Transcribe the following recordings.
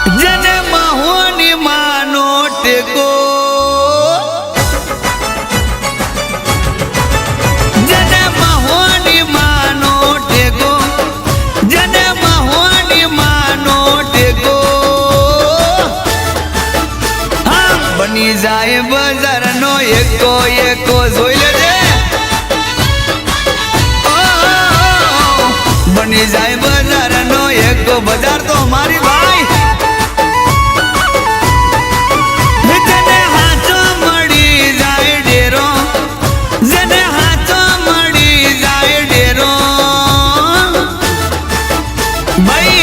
जने महोनी मानो टेको जने महोनी मानो टेको जने महोनी मानो टेको हाँ बनी जाए बजार नो एको एको जोई लेजे बनी जाए बजार नो एको बजार तो हमारी भाई जने हाथों मड़ी जाए डेरो जने हाथों मड़ी जाए डेरो भाई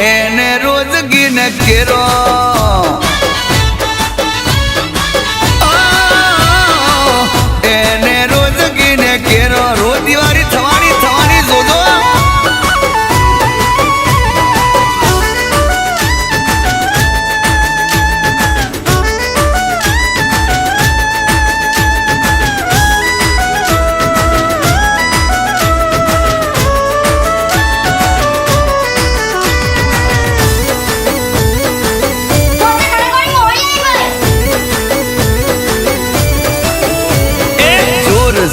एने रोज गिन केरो एने रोज गिन केरो रोज दिवारी थवानी थवानी जोजो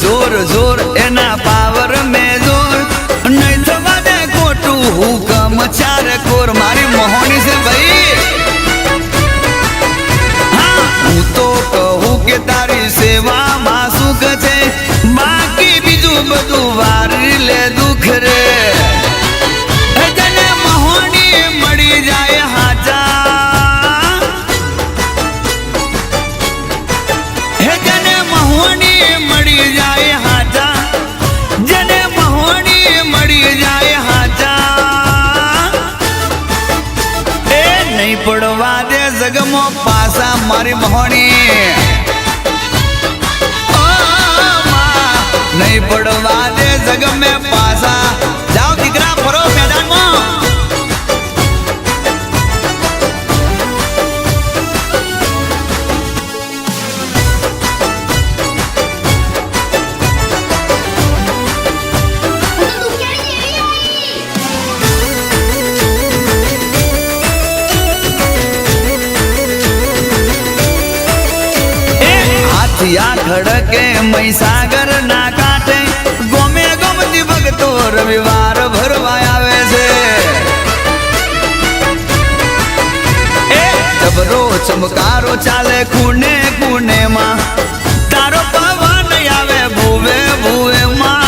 जोर जोर एना पावर में जोर नहीं थवा दे कोटू हुकम चार कोर मारी मोहनी से भाई हाँ हूँ तो कहूँ के तारी सेवा में सुख छे बाकी बीजू बधु वार ले दुख रे जने मोहनी मड़ी जाए हाजा जने मोहनी मड़ी जाए हाजा जने मोहनी मड़ी जाए हाजा ए नहीं पड़वा दे जगमो पासा मारी मोहनी ओ मां नहीं पड़वा दे जग में पासा जाओ दिकरा फरो मैदान में या खड़के मई सागर ना काटे गोमे गोमती भगतो रविवार भरवा आवे से जबरो चमकारो चाले खूने खूने मां तारो पवन आवे भूवे भूवे मां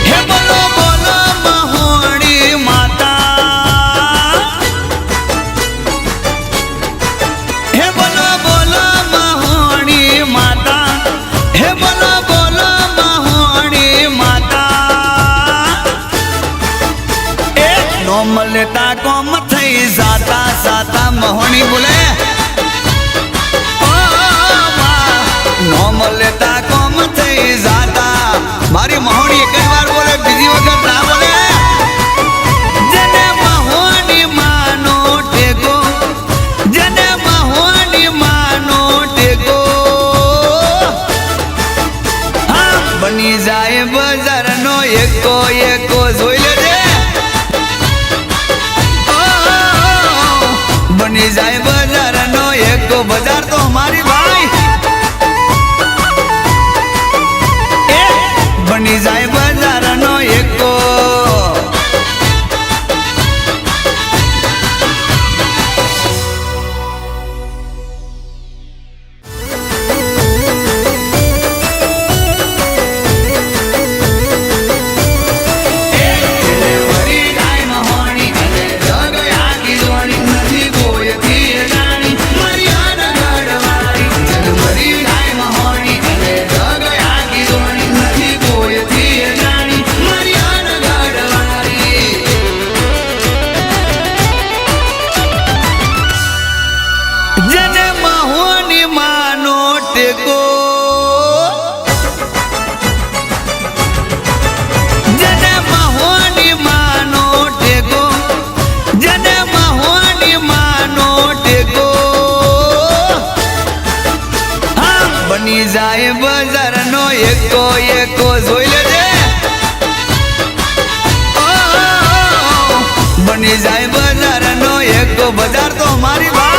हे बोलो बोलो महोनी माता हे बोलो बोलो माता हे बोलो बोलो महोनी माता एक नोमलता कोम थई जाता साता महोनी बोले ओ मां नोमलता कोम थई जाता मारी महोनी एक बार बोले बीजी वक्त ना बोले जने महोनी मानो टेको जने महोनी मानो टेको बनी जाए बजार नो एको एको जोई लेजे बनी जाए बजार नो एको बजार तो हमारी भाई बनी जाए बजार नो एको बनी जाए बजार नो एको एको जोई लेजे बनी जाए बजार नो एको ભેગો બજાર તો અમારી વાત